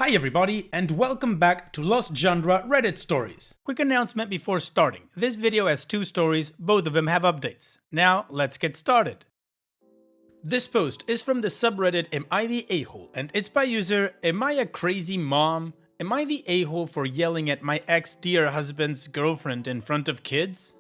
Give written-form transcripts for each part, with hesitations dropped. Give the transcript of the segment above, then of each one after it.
Hi everybody, and welcome back to Lost Genre Reddit Stories. Quick announcement before starting. This video has two stories, both of them have updates. Now, let's get started. This post is from the subreddit Am I the A-hole, and it's by user Am I a Crazy Mom? Am I the a-hole for yelling at my ex-dear husband's girlfriend in front of kids?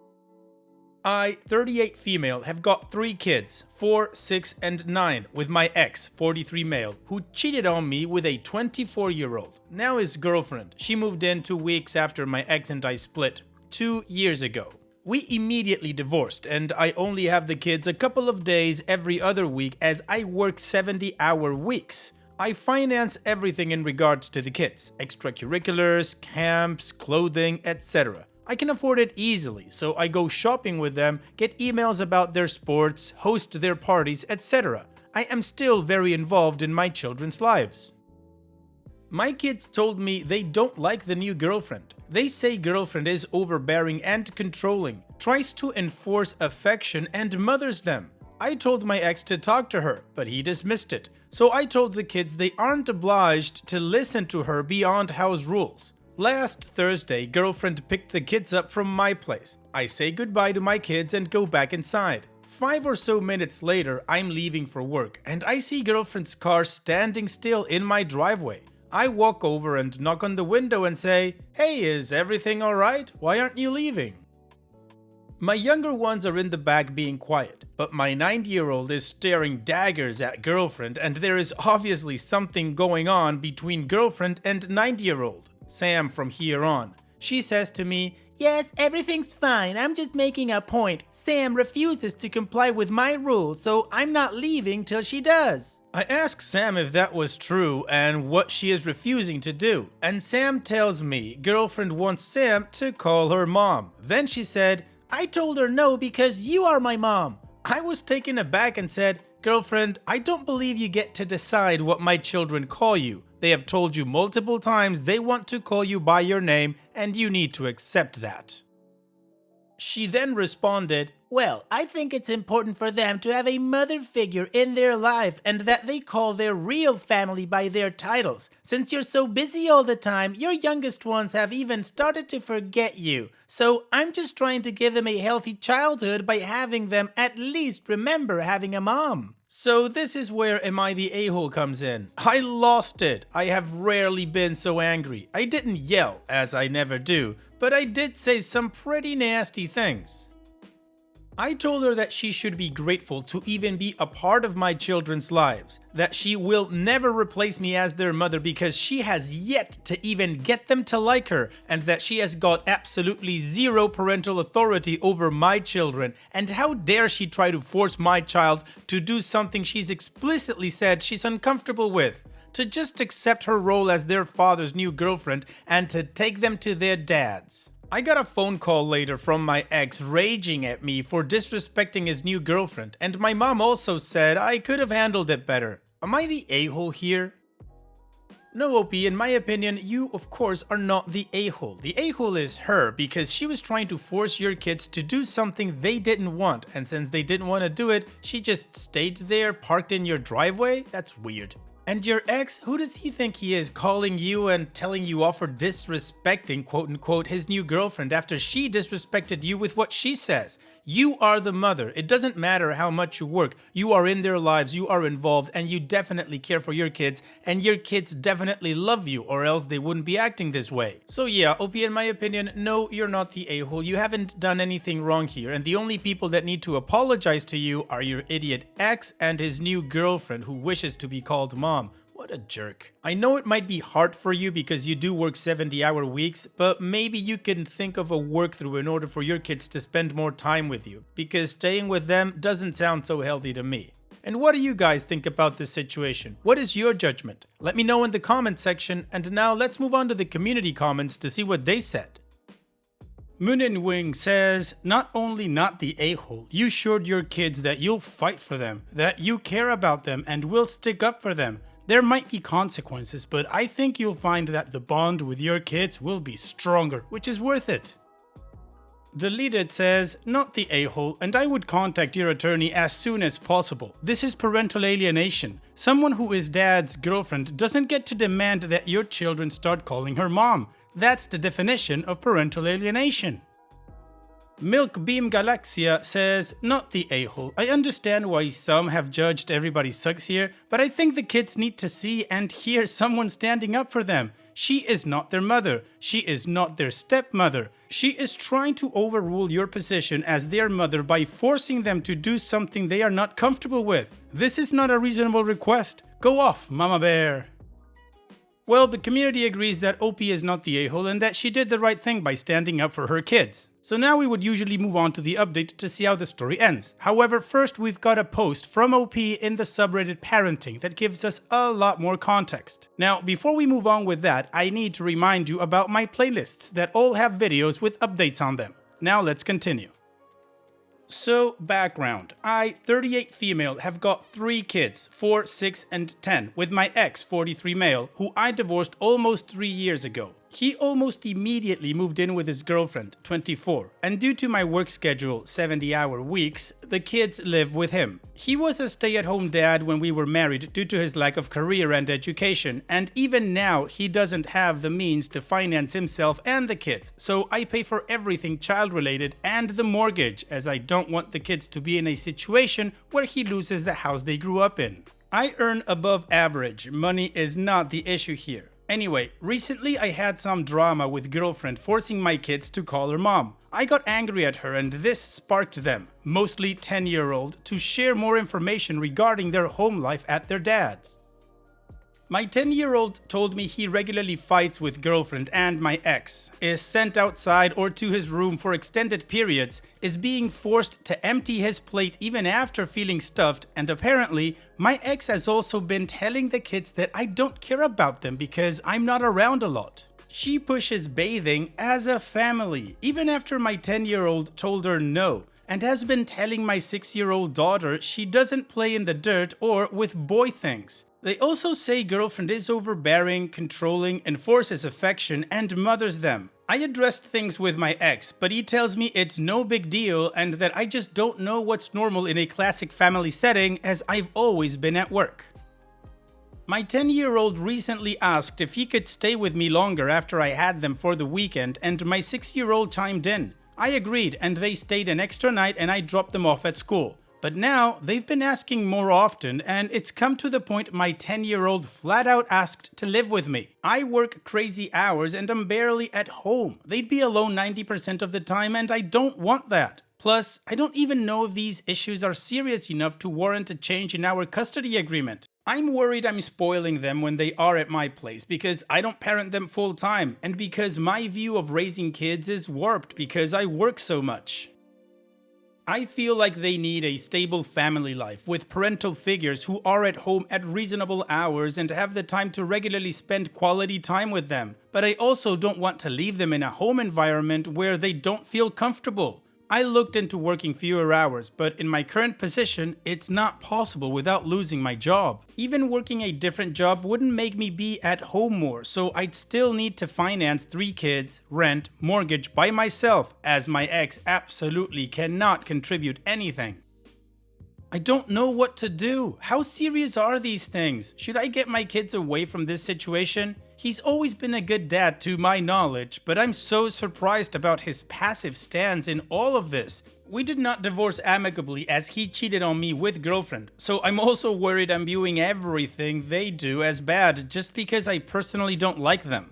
I, 38 female, have got 3 kids, 4, 6, and 9, with my ex, 43 male, who cheated on me with a 24-year-old. Now his girlfriend. She moved in 2 weeks after my ex and I split, 2 years ago. We immediately divorced, and I only have the kids a couple of days every other week as I work 70-hour weeks. I finance everything in regards to the kids, extracurriculars, camps, clothing, etc. I can afford it easily, so I go shopping with them, get emails about their sports, host their parties, etc. I am still very involved in my children's lives. My kids told me they don't like the new girlfriend. They say girlfriend is overbearing and controlling, tries to enforce affection and mothers them. I told my ex to talk to her, but he dismissed it. So I told the kids they aren't obliged to listen to her beyond house rules. Last Thursday, girlfriend picked the kids up from my place. I say goodbye to my kids and go back inside. 5 or so minutes later, I'm leaving for work and I see girlfriend's car standing still in my driveway. I walk over and knock on the window and say, "Hey, is everything alright? Why aren't you leaving?" My younger ones are in the back being quiet, but my 9-year-old is staring daggers at girlfriend, and there is obviously something going on between girlfriend and 9-year-old. Sam from here on. She says to me, "Yes, everything's fine, I'm just making a point. Sam refuses to comply with my rules, so I'm not leaving till she does." I ask Sam if that was true and what she is refusing to do, and Sam tells me girlfriend wants Sam to call her mom. Then she said, "I told her no because you are my mom." I was taken aback and said, "Girlfriend, I don't believe you get to decide what my children call you. They have told you multiple times they want to call you by your name, and you need to accept that." She then responded, "Well, I think it's important for them to have a mother figure in their life and that they call their real family by their titles. Since you're so busy all the time, your youngest ones have even started to forget you. So I'm just trying to give them a healthy childhood by having them at least remember having a mom." So this is where Am I the A-hole comes in. I lost it. I have rarely been so angry. I didn't yell, as I never do, but I did say some pretty nasty things. I told her that she should be grateful to even be a part of my children's lives, that she will never replace me as their mother because she has yet to even get them to like her, and that she has got absolutely zero parental authority over my children, and how dare she try to force my child to do something she's explicitly said she's uncomfortable with, to just accept her role as their father's new girlfriend and to take them to their dads. I got a phone call later from my ex raging at me for disrespecting his new girlfriend, and my mom also said I could have handled it better. Am I the a-hole here? No, OP, in my opinion, you of course are not the a-hole. The a-hole is her because she was trying to force your kids to do something they didn't want, and since they didn't want to do it, she just stayed there parked in your driveway? That's weird. And your ex, who does he think he is, calling you and telling you off for disrespecting quote-unquote his new girlfriend after she disrespected you with what she says? You are the mother. It doesn't matter how much you work. You are in their lives, you are involved, and you definitely care for your kids, and your kids definitely love you, or else they wouldn't be acting this way. So yeah, OP, in my opinion, no, you're not the a-hole. You haven't done anything wrong here, and the only people that need to apologize to you are your idiot ex and his new girlfriend who wishes to be called mom. What a jerk. I know it might be hard for you because you do work 70-hour weeks, but maybe you can think of a work through in order for your kids to spend more time with you, because staying with them doesn't sound so healthy to me. And what do you guys think about this situation? What is your judgment? Let me know in the comment section, and now let's move on to the community comments to see what they said. Moonin Wing says, "Not only not the a-hole, you showed your kids that you'll fight for them, that you care about them and will stick up for them. There might be consequences, but I think you'll find that the bond with your kids will be stronger, which is worth it." Deleted says, not the a-hole, and I would contact your attorney as soon as possible. This is parental alienation. Someone who is dad's girlfriend doesn't get to demand that your children start calling her mom. That's the definition of parental alienation. Milk Beam Galaxia says, not the a-hole. I understand why some have judged everybody sucks here, but I think the kids need to see and hear someone standing up for them. She is not their mother. She is not their stepmother. She is trying to overrule your position as their mother by forcing them to do something they are not comfortable with. This is not a reasonable request. Go off, Mama Bear. Well, the community agrees that OP is not the a-hole and that she did the right thing by standing up for her kids. So now we would usually move on to the update to see how the story ends. However, first we've got a post from OP in the subreddit Parenting that gives us a lot more context. Now, before we move on with that, I need to remind you about my playlists that all have videos with updates on them. Now let's continue. So, background. I, 38 female, have got 3 kids, 4, 6, and 10, with my ex, 43 male, who I divorced almost 3 years ago. He almost immediately moved in with his girlfriend, 24, and due to my work schedule, 70-hour weeks, the kids live with him. He was a stay-at-home dad when we were married due to his lack of career and education, and even now he doesn't have the means to finance himself and the kids, so I pay for everything child-related and the mortgage, as I don't want the kids to be in a situation where he loses the house they grew up in. I earn above average, money is not the issue here. Anyway, recently I had some drama with girlfriend forcing my kids to call her mom. I got angry at her and this sparked them, mostly 10-year-old, to share more information regarding their home life at their dad's. My 10-year-old told me he regularly fights with girlfriend and my ex, is sent outside or to his room for extended periods, is being forced to empty his plate even after feeling stuffed, and apparently, my ex has also been telling the kids that I don't care about them because I'm not around a lot. She pushes bathing as a family, even after my 10-year-old told her no, and has been telling my 6-year-old daughter she doesn't play in the dirt or with boy things. They also say girlfriend is overbearing, controlling, enforces affection, and mothers them. I addressed things with my ex, but he tells me it's no big deal and that I just don't know what's normal in a classic family setting as I've always been at work. My 10-year-old recently asked if he could stay with me longer after I had them for the weekend, and my 6-year-old chimed in. I agreed and they stayed an extra night and I dropped them off at school. But now, they've been asking more often, and it's come to the point my 10-year-old flat out asked to live with me. I work crazy hours and I'm barely at home. They'd be alone 90% of the time and I don't want that. Plus, I don't even know if these issues are serious enough to warrant a change in our custody agreement. I'm worried I'm spoiling them when they are at my place because I don't parent them full time and because my view of raising kids is warped because I work so much. I feel like they need a stable family life with parental figures who are at home at reasonable hours and have the time to regularly spend quality time with them. But I also don't want to leave them in a home environment where they don't feel comfortable. I looked into working fewer hours, but in my current position, it's not possible without losing my job. Even working a different job wouldn't make me be at home more, so I'd still need to finance 3 kids, rent, mortgage by myself, as my ex absolutely cannot contribute anything. I don't know what to do. How serious are these things? Should I get my kids away from this situation? He's always been a good dad to my knowledge, but I'm so surprised about his passive stance in all of this. We did not divorce amicably as he cheated on me with girlfriend, so I'm also worried I'm viewing everything they do as bad just because I personally don't like them.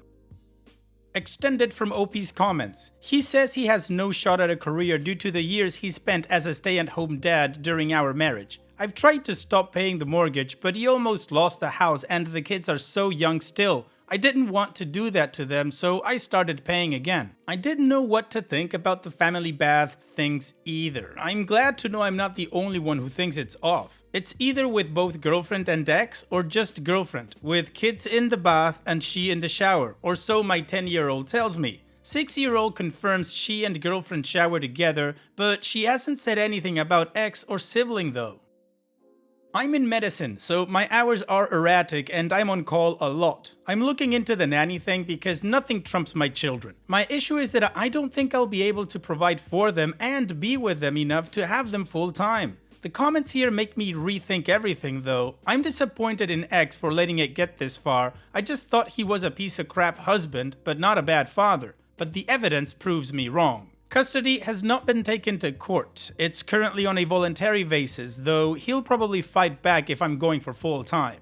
Extended from OP's comments. He says he has no shot at a career due to the years he spent as a stay-at-home dad during our marriage. I've tried to stop paying the mortgage, but he almost lost the house and the kids are so young still. I didn't want to do that to them, so I started paying again. I didn't know what to think about the family bath things either. I'm glad to know I'm not the only one who thinks it's off. It's either with both girlfriend and ex, or just girlfriend, with kids in the bath and she in the shower, or so my 10-year-old tells me. 6-year-old confirms she and girlfriend shower together, but she hasn't said anything about ex or sibling though. I'm in medicine, so my hours are erratic and I'm on call a lot. I'm looking into the nanny thing because nothing trumps my children. My issue is that I don't think I'll be able to provide for them and be with them enough to have them full time. The comments here make me rethink everything though. I'm disappointed in X for letting it get this far. I just thought he was a piece of crap husband, but not a bad father. But the evidence proves me wrong. Custody has not been taken to court. It's currently on a voluntary basis, though he'll probably fight back if I'm going for full time.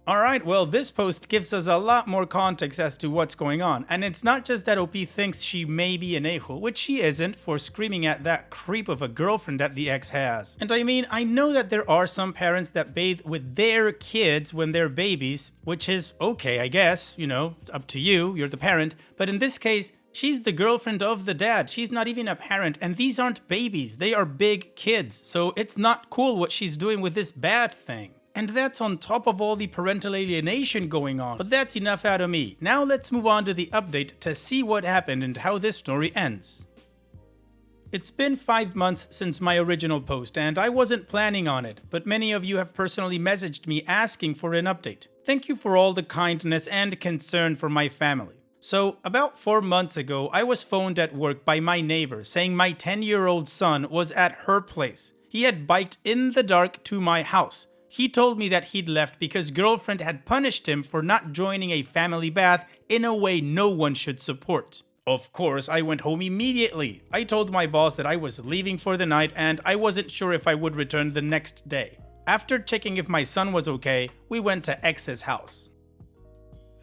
Alright, well, this post gives us a lot more context as to what's going on, and it's not just that OP thinks she may be an a-hole, which she isn't, for screaming at that creep of a girlfriend that the ex has. And I mean, I know that there are some parents that bathe with their kids when they're babies, which is okay, I guess, you know, up to you, you're the parent, but in this case, she's the girlfriend of the dad. She's not even a parent, and these aren't babies. They are big kids, so it's not cool what she's doing with this bad thing. And that's on top of all the parental alienation going on. But that's enough out of me. Now let's move on to the update to see what happened and how this story ends. It's been 5 months since my original post, and I wasn't planning on it, but many of you have personally messaged me asking for an update. Thank you for all the kindness and concern for my family. So, about 4 months ago, I was phoned at work by my neighbor saying my 10-year-old son was at her place. He had biked in the dark to my house. He told me that he'd left because girlfriend had punished him for not joining a family bath in a way no one should support. Of course, I went home immediately. I told my boss that I was leaving for the night and I wasn't sure if I would return the next day. After checking if my son was okay, we went to X's house.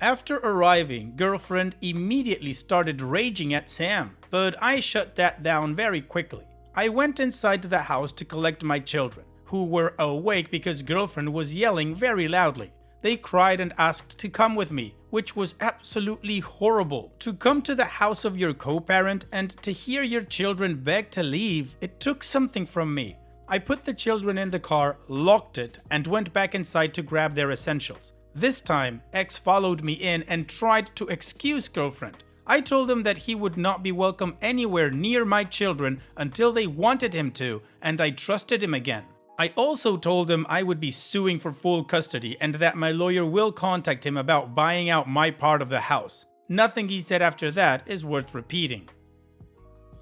After arriving, girlfriend immediately started raging at Sam, but I shut that down very quickly. I went inside the house to collect my children, who were awake because girlfriend was yelling very loudly. They cried and asked to come with me, which was absolutely horrible. To come to the house of your co-parent and to hear your children beg to leave, it took something from me. I put the children in the car, locked it, and went back inside to grab their essentials. This time, X followed me in and tried to excuse girlfriend. I told him that he would not be welcome anywhere near my children until they wanted him to, and I trusted him again. I also told him I would be suing for full custody and that my lawyer will contact him about buying out my part of the house. Nothing he said after that is worth repeating.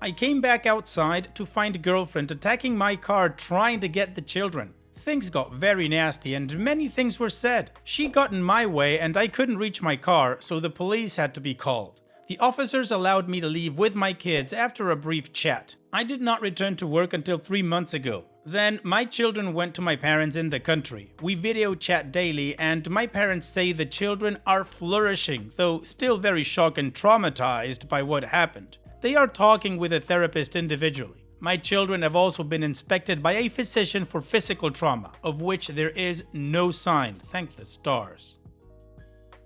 I came back outside to find girlfriend attacking my car trying to get the children. Things got very nasty and many things were said. She got in my way and I couldn't reach my car, so the police had to be called. The officers allowed me to leave with my kids after a brief chat. I did not return to work until 3 months ago. Then my children went to my parents in the country. We video chat daily and my parents say the children are flourishing, though still very shocked and traumatized by what happened. They are talking with a therapist individually. My children have also been inspected by a physician for physical trauma, of which there is no sign, thank the stars.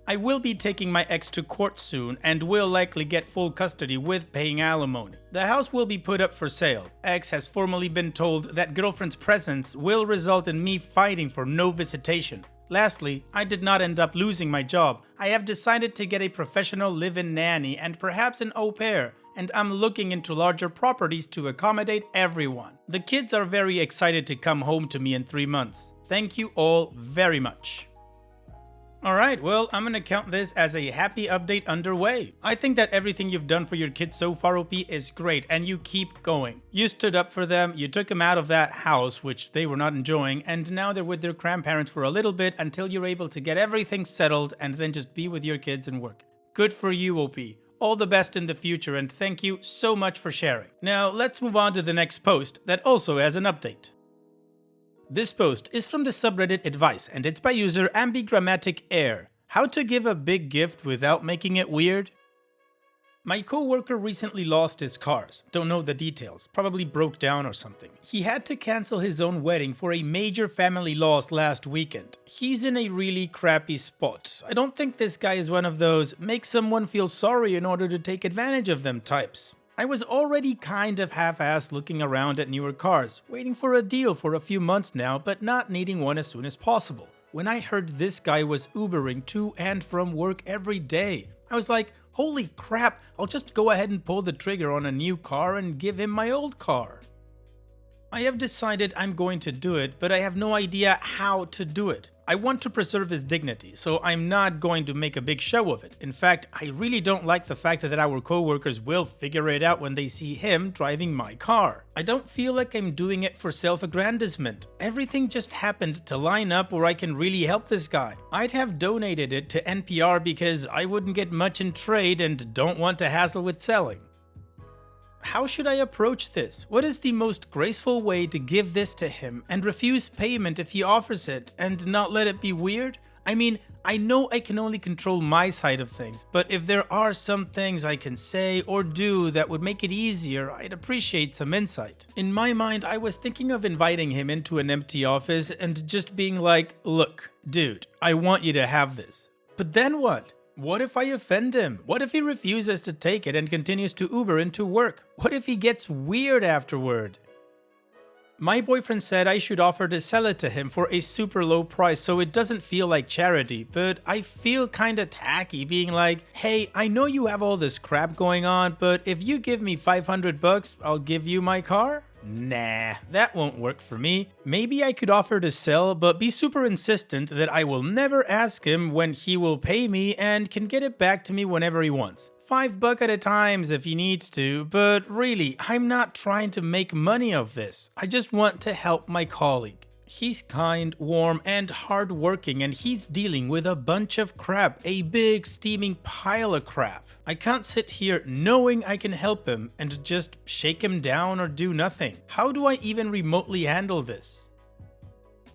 I will be taking my ex to court soon and will likely get full custody with paying alimony. The house will be put up for sale. Ex has formally been told that girlfriend's presence will result in me fighting for no visitation. Lastly, I did not end up losing my job. I have decided to get a professional live-in nanny and perhaps an au pair, and I'm looking into larger properties to accommodate everyone. The kids are very excited to come home to me in 3 months. Thank you all very much. Alright, well, I'm gonna count this as a happy update underway. I think that everything you've done for your kids so far, OP, is great, and you keep going. You stood up for them, you took them out of that house, which they were not enjoying, and now they're with their grandparents for a little bit until you're able to get everything settled and then just be with your kids and work. Good for you, OP. All the best in the future, and thank you so much for sharing. Now, let's move on to the next post that also has an update. This post is from the subreddit Advice, and it's by user Ambigrammatic Air. How to give a big gift without making it weird? My coworker recently lost his cars. Don't know the details. Probably broke down or something. He had to cancel his own wedding for a major family loss last weekend. He's in a really crappy spot. I don't think this guy is one of those make someone feel sorry in order to take advantage of them types. I was already kind of half-assed looking around at newer cars, waiting for a deal for a few months now, but not needing one as soon as possible. When I heard this guy was Ubering to and from work every day, I was like, holy crap, I'll just go ahead and pull the trigger on a new car and give him my old car. I have decided I'm going to do it, but I have no idea how to do it. I want to preserve his dignity, so I'm not going to make a big show of it. In fact, I really don't like the fact that our coworkers will figure it out when they see him driving my car. I don't feel like I'm doing it for self-aggrandizement. Everything just happened to line up where I can really help this guy. I'd have donated it to NPR because I wouldn't get much in trade and don't want to hassle with selling. How should I approach this? What is the most graceful way to give this to him and refuse payment if he offers it and not let it be weird? I mean, I know I can only control my side of things, but if there are some things I can say or do that would make it easier, I'd appreciate some insight. In my mind, I was thinking of inviting him into an empty office and just being like, look, dude, I want you to have this. But then what? What if I offend him? What if he refuses to take it and continues to Uber into work? What if he gets weird afterward? My boyfriend said I should offer to sell it to him for a super low price so it doesn't feel like charity, but I feel kinda tacky being like, hey, I know you have all this crap going on, but if you give me $500, I'll give you my car? Nah, that won't work for me. Maybe I could offer to sell, but be super insistent that I will never ask him when he will pay me and can get it back to me whenever he wants. $5 at a time if he needs to, but really, I'm not trying to make money of this. I just want to help my colleague. He's kind, warm, and hardworking, and he's dealing with a bunch of crap, a big steaming pile of crap. I can't sit here knowing I can help him and just shake him down or do nothing. How do I even remotely handle this?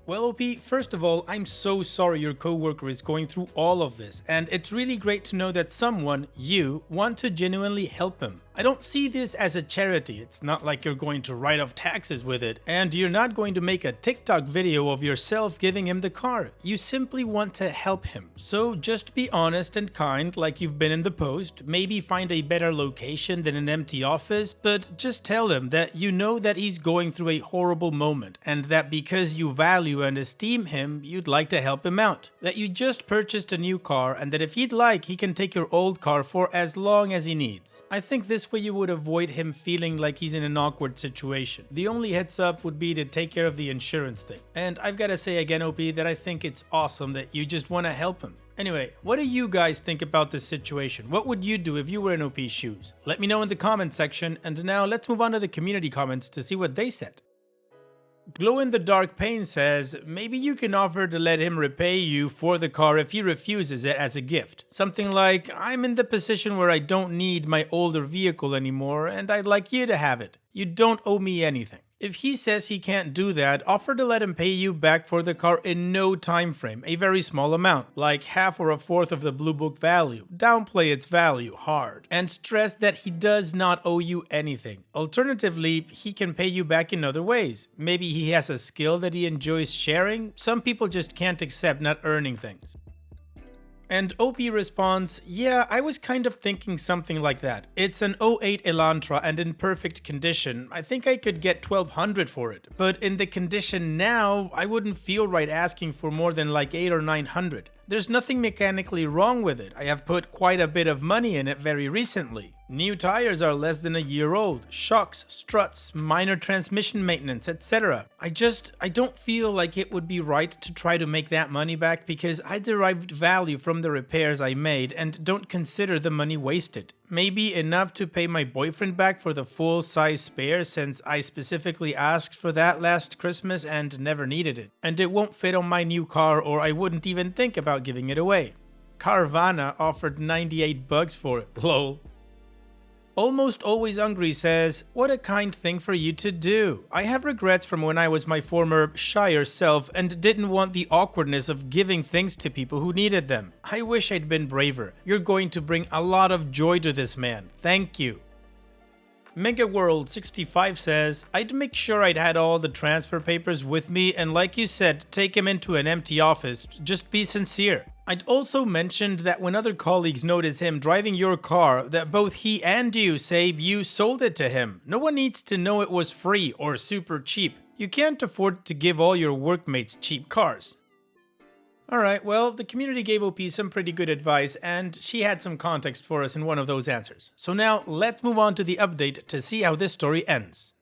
Well, OP, first of all, I'm so sorry your coworker is going through all of this, and it's really great to know that someone, you, want to genuinely help him. I don't see this as a charity. It's not like you're going to write off taxes with it, and you're not going to make a TikTok video of yourself giving him the car. You simply want to help him. So just be honest and kind like you've been in the post, maybe find a better location than an empty office, but just tell him that you know that he's going through a horrible moment, and that because you value and esteem him, you'd like to help him out. That you just purchased a new car, and that if he'd like, he can take your old car for as long as he needs. I think this way you would avoid him feeling like he's in an awkward situation. The only heads up would be to take care of the insurance thing. And I've got to say again, OP, that I think it's awesome that you just want to help him. Anyway, what do you guys think about this situation? What would you do if you were in OP's shoes? Let me know in the comment section, and now let's move on to the community comments to see what they said. Glow in the Dark Pain says, maybe you can offer to let him repay you for the car if he refuses it as a gift. Something like, I'm in the position where I don't need my older vehicle anymore and I'd like you to have it. You don't owe me anything. If he says he can't do that, offer to let him pay you back for the car in no time frame, a very small amount, like half or a fourth of the Blue Book value. Downplay its value hard, and stress that he does not owe you anything. Alternatively, he can pay you back in other ways. Maybe he has a skill that he enjoys sharing. Some people just can't accept not earning things. And OP responds, yeah, I was kind of thinking something like that. It's an '08 Elantra and in perfect condition. I think I could get $1,200 for it. But in the condition now, I wouldn't feel right asking for more than like $800 or $900. There's nothing mechanically wrong with it. I have put quite a bit of money in it very recently. New tires are less than a year old, shocks, struts, minor transmission maintenance, etc. I don't feel like it would be right to try to make that money back because I derived value from the repairs I made and don't consider the money wasted. Maybe enough to pay my boyfriend back for the full-size spare since I specifically asked for that last Christmas and never needed it. And it won't fit on my new car or I wouldn't even think about giving it away. Carvana offered $98 for it, lol. Almost Always Hungry says, what a kind thing for you to do. I have regrets from when I was my former shyer self and didn't want the awkwardness of giving things to people who needed them. I wish I'd been braver. You're going to bring a lot of joy to this man. Thank you. MegaWorld65 says, I'd make sure I'd had all the transfer papers with me and like you said, take him into an empty office. Just be sincere. I'd also mentioned that when other colleagues notice him driving your car, that both he and you say you sold it to him. No one needs to know it was free or super cheap. You can't afford to give all your workmates cheap cars. Alright, well, the community gave OP some pretty good advice, and she had some context for us in one of those answers. So now, let's move on to the update to see how this story ends.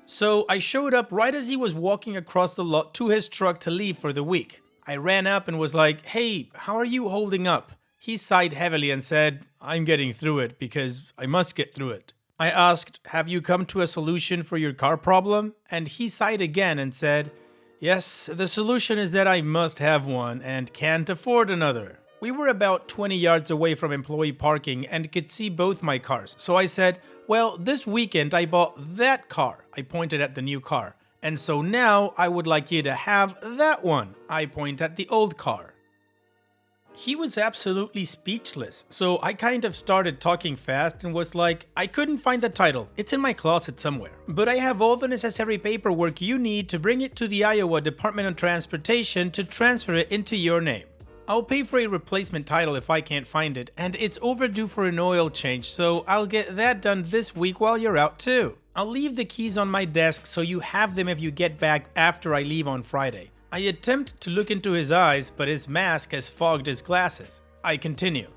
So I showed up right as he was walking across the lot to his truck to leave for the week. I ran up and was like, "Hey, how are you holding up?" He sighed heavily and said, "I'm getting through it because I must get through it." I asked, "Have you come to a solution for your car problem?" And he sighed again and said, "Yes, the solution is that I must have one and can't afford another." We were about 20 yards away from employee parking and could see both my cars, so I said, "Well, this weekend I bought that car." I pointed at the new car. "And so now I would like you to have that one." I point at the old car. He was absolutely speechless, so I kind of started talking fast and was like, "I couldn't find the title. It's in my closet somewhere. But I have all the necessary paperwork you need to bring it to the Iowa Department of Transportation to transfer it into your name. I'll pay for a replacement title if I can't find it, and it's overdue for an oil change, so I'll get that done this week while you're out too. I'll leave the keys on my desk so you have them if you get back after I leave on Friday." I attempt to look into his eyes, but his mask has fogged his glasses. I continue.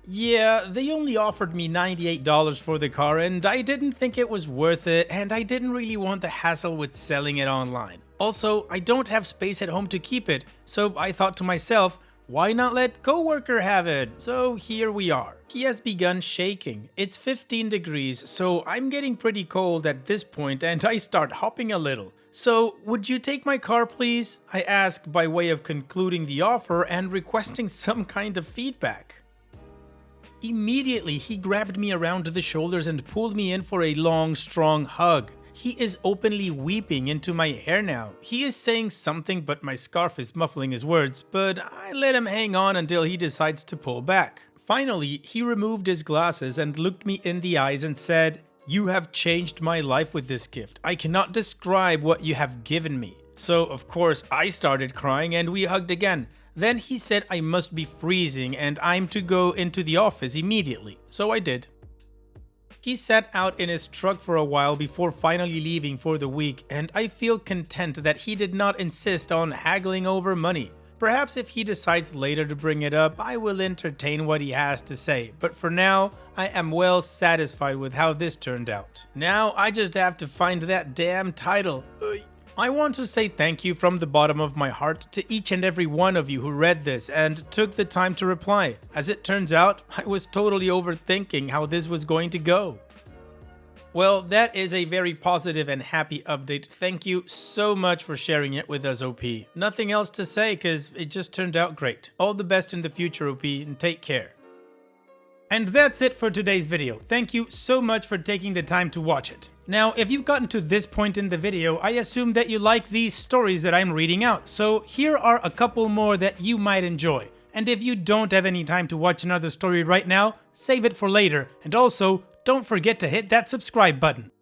"Yeah, they only offered me $98 for the car, and I didn't think it was worth it, and I didn't really want the hassle with selling it online. Also, I don't have space at home to keep it, so I thought to myself, why not let coworker have it? So here we are." He has begun shaking. It's 15 degrees, so I'm getting pretty cold at this point, and I start hopping a little. "So, would you take my car, please?" I ask by way of concluding the offer and requesting some kind of feedback. Immediately, he grabbed me around the shoulders and pulled me in for a long, strong hug. He is openly weeping into my hair now. He is saying something, but my scarf is muffling his words, but I let him hang on until he decides to pull back. Finally, he removed his glasses and looked me in the eyes and said, "You have changed my life with this gift. I cannot describe what you have given me." So, of course, I started crying and we hugged again. Then he said I must be freezing and I'm to go into the office immediately. So I did. He sat out in his truck for a while before finally leaving for the week, and I feel content that he did not insist on haggling over money. Perhaps if he decides later to bring it up, I will entertain what he has to say, but for now, I am well satisfied with how this turned out. Now I just have to find that damn title. I want to say thank you from the bottom of my heart to each and every one of you who read this and took the time to reply. As it turns out, I was totally overthinking how this was going to go. Well, that is a very positive and happy update. Thank you so much for sharing it with us, OP. Nothing else to say because it just turned out great. All the best in the future, OP, and take care. And that's it for today's video. Thank you so much for taking the time to watch it. Now, if you've gotten to this point in the video, I assume that you like these stories that I'm reading out, so here are a couple more that you might enjoy. And if you don't have any time to watch another story right now, save it for later, and also, don't forget to hit that subscribe button.